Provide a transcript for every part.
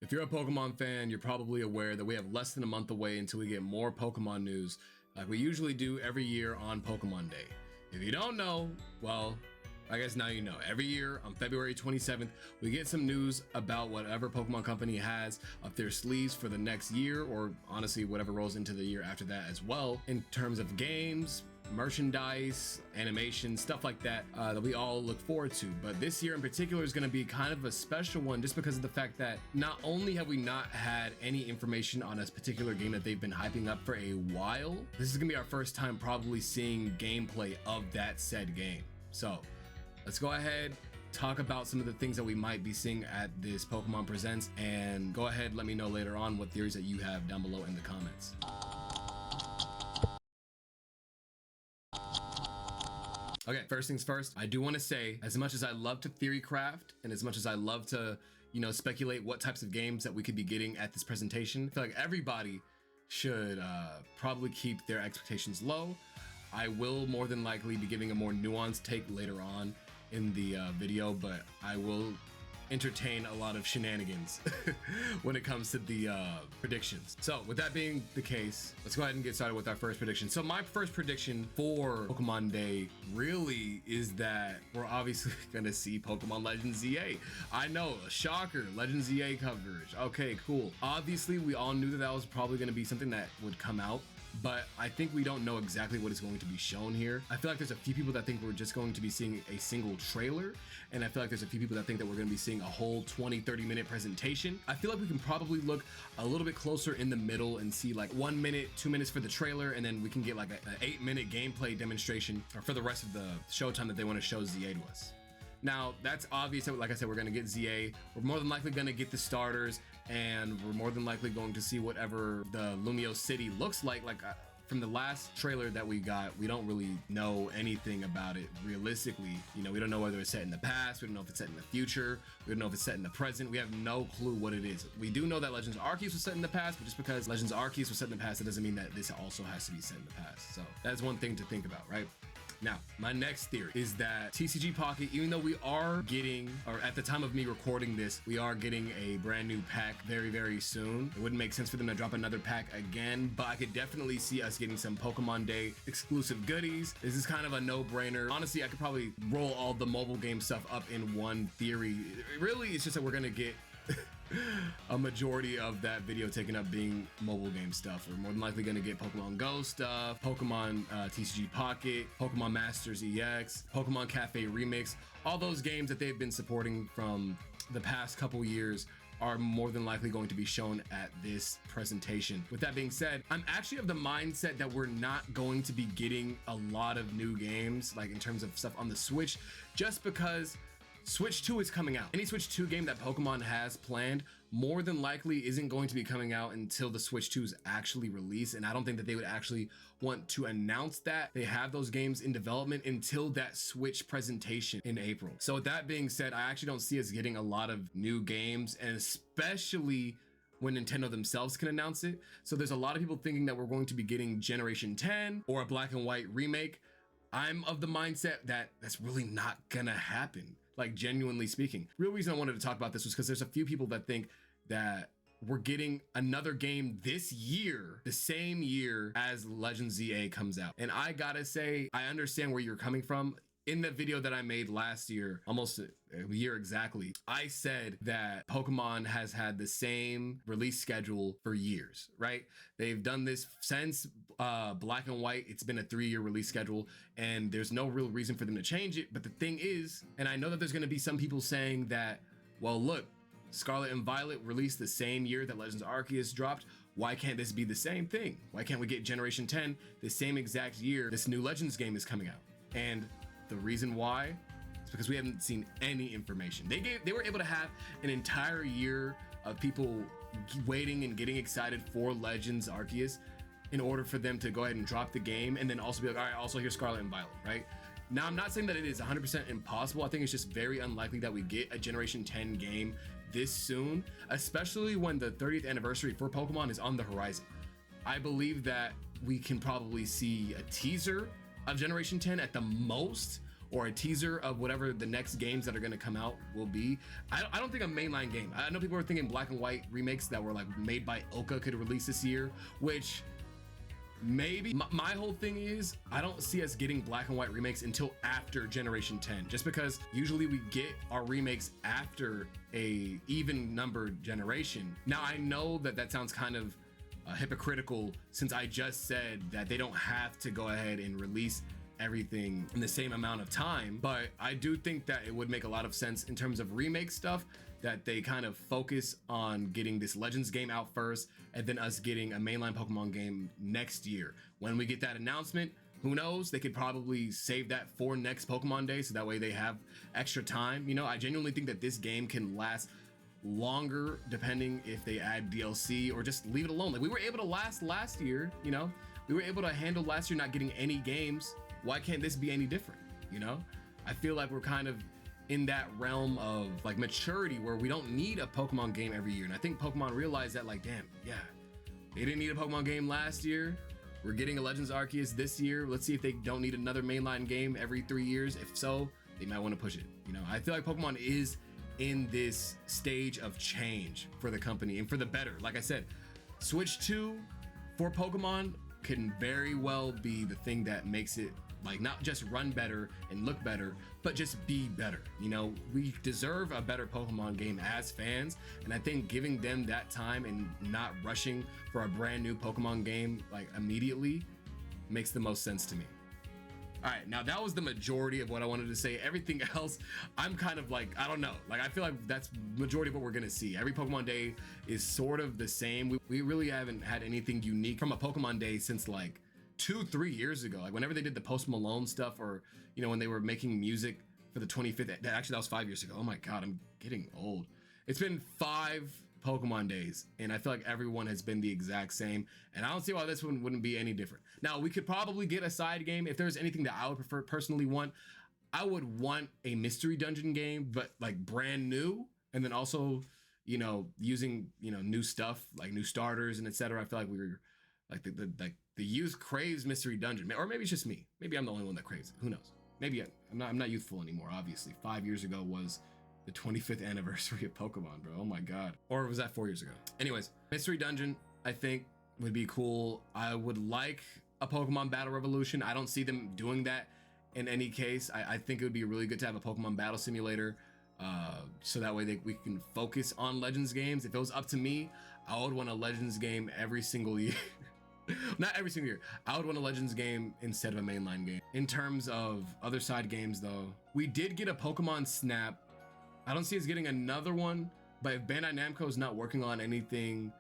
If you're a Pokemon fan, you're probably aware that we have less than a month away until we get more Pokemon news like we usually do every year on Pokemon Day. If you don't know, well, I guess now you know. Every year on February 27th, we get some news about whatever Pokemon company has up their sleeves for the next year, or honestly, whatever rolls into the year after that as well, in terms of games, merchandise, animation, stuff like that, that we all look forward to. But this year in particular is going to be kind of a special one just because of the fact that not only have we not had any information on a particular game that they've been hyping up for a while, this is going to be our first time probably seeing gameplay of that said game. So let's go ahead, talk about some of the things that we might be seeing at this Pokemon Presents, and go ahead, let me know later on what theories that you have down below in the comments. Okay, first things first, I do want to say, as much as I love to theory craft and as much as I love to, speculate what types of games that we could be getting at this presentation, I feel like everybody should probably keep their expectations low. I will more than likely be giving a more nuanced take later on in the video, but I will entertain a lot of shenanigans when it comes to the predictions. So with that being the case, let's go ahead and get started with our first prediction. So my first prediction for Pokemon Day really is that we're obviously gonna see Pokemon Legends ZA. I know, a shocker, Legends ZA coverage. Okay, cool. Obviously we all knew that that was probably gonna be something that would come out, but I think we don't know exactly what is going to be shown here. I feel like there's a few people that think we're just going to be seeing a single trailer, and I feel like there's a few people that think that we're going to be seeing a whole 20-30 minute presentation. I feel like we can probably look a little bit closer in the middle and see like 1 minute, 2 minutes for the trailer, and then we can get like an 8-minute gameplay demonstration for the rest of the showtime that they want to show ZA to us. Now, that's obvious that, like I said, we're going to get ZA. We're more than likely going to get the starters, and we're more than likely going to see whatever the Lumio City looks like. From the last trailer that we got, we don't really know anything about it realistically. We don't know whether it's set in the past, we don't know if it's set in the future, we don't know if it's set in the present. We have no clue what it is. We do know that Legends Arceus was set in the past, but just because Legends Arceus was set in the past, it doesn't mean that this also has to be set in the past. So that's one thing to think about, right? Now, my next theory is that TCG Pocket, even though we are getting, or at the time of me recording this, we are getting a brand new pack very, very soon. It wouldn't make sense for them to drop another pack again, but I could definitely see us getting some Pokemon Day exclusive goodies. This is kind of a no-brainer. Honestly, I could probably roll all the mobile game stuff up in one theory. Really, it's just that we're gonna get a majority of that video taken up being mobile game stuff. We're more than likely going to get Pokemon Go stuff, Pokemon TCG Pocket, Pokemon Masters EX, Pokemon Cafe Remix. All those games that they've been supporting from the past couple years are more than likely going to be shown at this presentation. With that being said, I'm actually of the mindset that we're not going to be getting a lot of new games, like in terms of stuff on the Switch, just because Switch 2 is coming out. Any Switch 2 game that Pokemon has planned more than likely isn't going to be coming out until the Switch 2 is actually released, and I don't think that they would actually want to announce that they have those games in development until that Switch presentation in April. So with that being said, I actually don't see us getting a lot of new games, and especially when Nintendo themselves can announce it. So there's a lot of people thinking that we're going to be getting Generation 10 or a Black and White remake. I'm of the mindset that that's really not gonna happen. Like, genuinely speaking. Real reason I wanted to talk about this was because there's a few people that think that we're getting another game this year, the same year as Legends ZA comes out. And I gotta say, I understand where you're coming from. In the video that I made last year, almost a year exactly, I said that Pokemon has had the same release schedule for years, right? They've done this since Black and White. It's been a 3-year release schedule, and there's no real reason for them to change it. But the thing is, and I know that there's going to be some people saying that, well, look, Scarlet and Violet released the same year that Legends Arceus dropped. Why can't this be the same thing? Why can't we get Generation 10 the same exact year this new Legends game is coming out? And the reason why is because we haven't seen any information. They were able to have an entire year of people waiting and getting excited for Legends Arceus in order for them to go ahead and drop the game, and then also be like, all right, also here's Scarlet and Violet, right? Now, I'm not saying that it is 100% impossible. I think it's just very unlikely that we get a Generation 10 game this soon, especially when the 30th anniversary for Pokemon is on the horizon. I believe that we can probably see a teaser of Generation 10 at the most, or a teaser of whatever the next games that are going to come out will be. I don't think a mainline game. I know people are thinking black and white remakes that were like made by Oka could release this year, which maybe. My whole thing is I don't see us getting black and white remakes until after generation 10, just because usually we get our remakes after a even numbered generation. Now I know that that sounds kind of hypocritical, since I just said that they don't have to go ahead and release everything in the same amount of time, but I do think that it would make a lot of sense in terms of remake stuff, that they kind of focus on getting this Legends game out first, and then us getting a mainline Pokemon game next year. When we get that announcement, who knows, they could probably save that for next Pokemon Day, so that way they have extra time. You know, I genuinely think that this game can last longer depending if they add DLC or just leave it alone. Like we were able to last year, you know, we were able to handle last year not getting any games. Why can't this be any different? You know, I feel like we're kind of in that realm of like maturity where we don't need a Pokemon game every year. And I think Pokemon realized that, like, damn, yeah, they didn't need a Pokemon game last year. We're getting a Legends Arceus this year. Let's see if they don't need another mainline game every 3 years. If so, they might want to push it. You know, I feel like Pokemon is in this stage of change for the company and for the better. Like I said, Switch 2 for Pokemon can very well be the thing that makes it like not just run better and look better, but just be better. You know, we deserve a better Pokemon game as fans, and I think giving them that time and not rushing for a brand new Pokemon game like immediately makes the most sense to me. All right, now that was the majority of what I wanted to say. Everything else, I'm kind of like, I don't know. Like, I feel like that's majority of what we're gonna see. Every Pokemon Day is sort of the same. We really haven't had anything unique from a Pokemon Day since like 2-3 years ago. Like whenever they did the Post Malone stuff, or, you know, when they were making music for the 25th, actually that was 5 years ago. Oh my God, I'm getting old. It's been 5 Pokemon Days, and I feel like everyone has been the exact same, and I don't see why this one wouldn't be any different. Now we could probably get a side game. If there's anything that I would prefer personally want, I would want a mystery dungeon game, but like brand new, and then also, you know, using, you know, new stuff like new starters and etc. I feel like we were like the youth craves mystery dungeon, or maybe it's just me. Maybe I'm the only one that craves it. Who knows? Maybe I'm not youthful anymore. Obviously, 5 years ago was the 25th anniversary of Pokemon, bro. Oh my God. Or was that 4 years ago? Anyways, mystery dungeon, I think would be cool. I would like a Pokemon Battle Revolution. I don't see them doing that in any case. I think it would be really good to have a Pokemon Battle Simulator, so that way we can focus on Legends games. If it was up to me, I would want a Legends game every single year. Not every single year. I would want a Legends game instead of a mainline game. In terms of other side games though, we did get a Pokemon Snap. I don't see us getting another one, but if Bandai Namco is not working on anything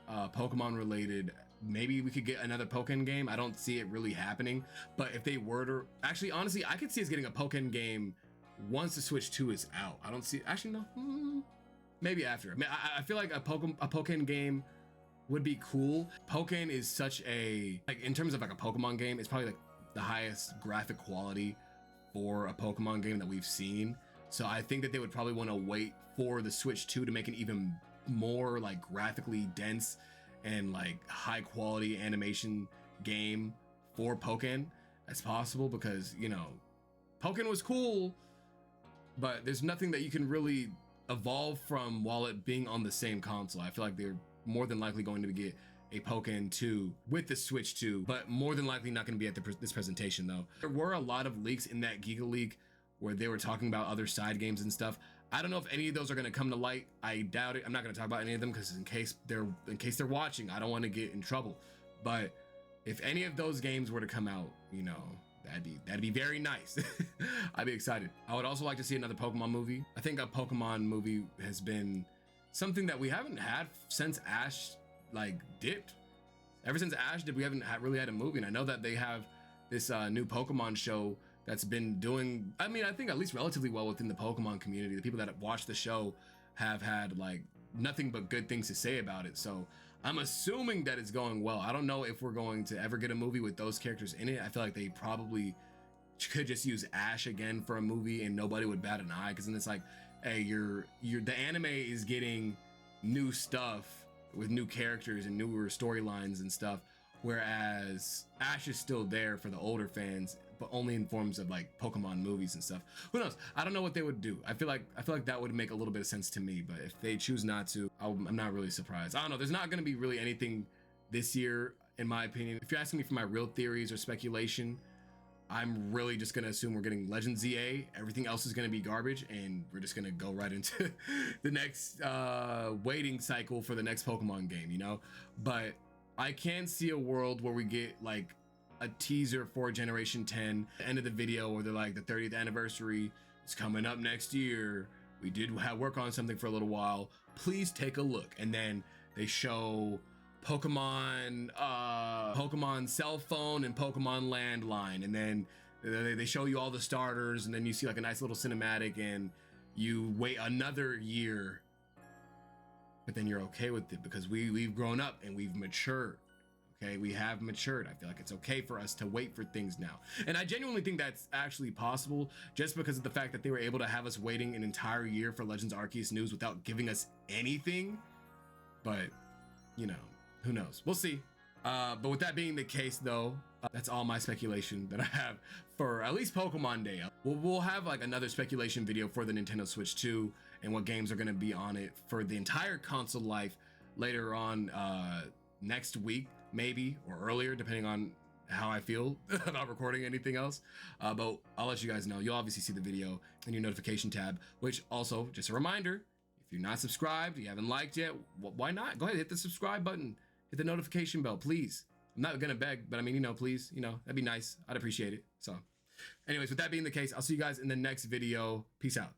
Pokemon related, maybe we could get another Pokemon game. I don't see it really happening, but if they were to, actually, honestly, I could see us getting a Pokemon game once the Switch 2 is out. I don't see, actually, no, maybe after. I mean, I feel like a Pokemon game would be cool. Pokemon is such a, like, in terms of like a Pokemon game, it's probably like the highest graphic quality for a Pokemon game that we've seen. So I think that they would probably want to wait for the Switch 2 to make an even more like graphically dense and like high quality animation game for Pokemon as possible, because, you know, Pokemon was cool, but there's nothing that you can really evolve from while it being on the same console. I feel like they're more than likely going to get a Pokemon 2 with the Switch 2, but more than likely not going to be at this presentation though. There were a lot of leaks in that Giga Leak where they were talking about other side games and stuff. I don't know if any of those are going to come to light. I doubt it. I'm not going to talk about any of them because in case they're watching, I don't want to get in trouble. But if any of those games were to come out, you know, that'd be very nice. I'd be excited. I would also like to see another Pokemon movie. I think a Pokemon movie has been something that we haven't had since Ash like dipped. Ever since Ash dipped, we haven't really had a movie. And I know that they have this new Pokemon show that's been doing, I mean, I think at least relatively well within the Pokemon community. The people that have watched the show have had like nothing but good things to say about it. So I'm assuming that it's going well. I don't know if we're going to ever get a movie with those characters in it. I feel like they probably could just use Ash again for a movie and nobody would bat an eye, because then it's like, hey, the anime is getting new stuff with new characters and newer storylines and stuff, whereas Ash is still there for the older fans. but only in forms of like Pokemon movies and stuff. Who knows? I don't know what they would do. I feel like that would make a little bit of sense to me, but if they choose not to, I'm not really surprised. I don't know. There's not going to be really anything this year, in my opinion. If you're asking me for my real theories or speculation, I'm really just gonna assume we're getting Legend ZA. Everything else is gonna be garbage, and we're just gonna go right into the next waiting cycle for the next Pokemon game, you know? But I can see a world where we get like a teaser for Generation 10, the end of the video where they're like, the 30th anniversary is coming up next year. We did have work on something for a little while. Please take a look. And then they show Pokemon cell phone and Pokemon landline, and then they show you all the starters, and then you see like a nice little cinematic, and you wait another year, but then you're okay with it because we've grown up and we've matured. Okay, we have matured. I feel like it's okay for us to wait for things now, and I genuinely think that's actually possible, just because of the fact that they were able to have us waiting an entire year for Legends Arceus news without giving us anything. But you know, who knows? We'll see. But with that being the case, though, that's all my speculation that I have for at least Pokemon Day. We'll have like another speculation video for the Nintendo Switch 2 and what games are going to be on it for the entire console life later on next week, maybe, or earlier, depending on how I feel about recording anything else. But I'll let you guys know. You'll obviously see the video in your notification tab, which also, just a reminder, if you're not subscribed, you haven't liked yet, why not? Go ahead, hit the subscribe button. Hit the notification bell, please. I'm not gonna beg, but I mean, you know, please, you know, that'd be nice. I'd appreciate it. So anyways, with that being the case, I'll see you guys in the next video. Peace out.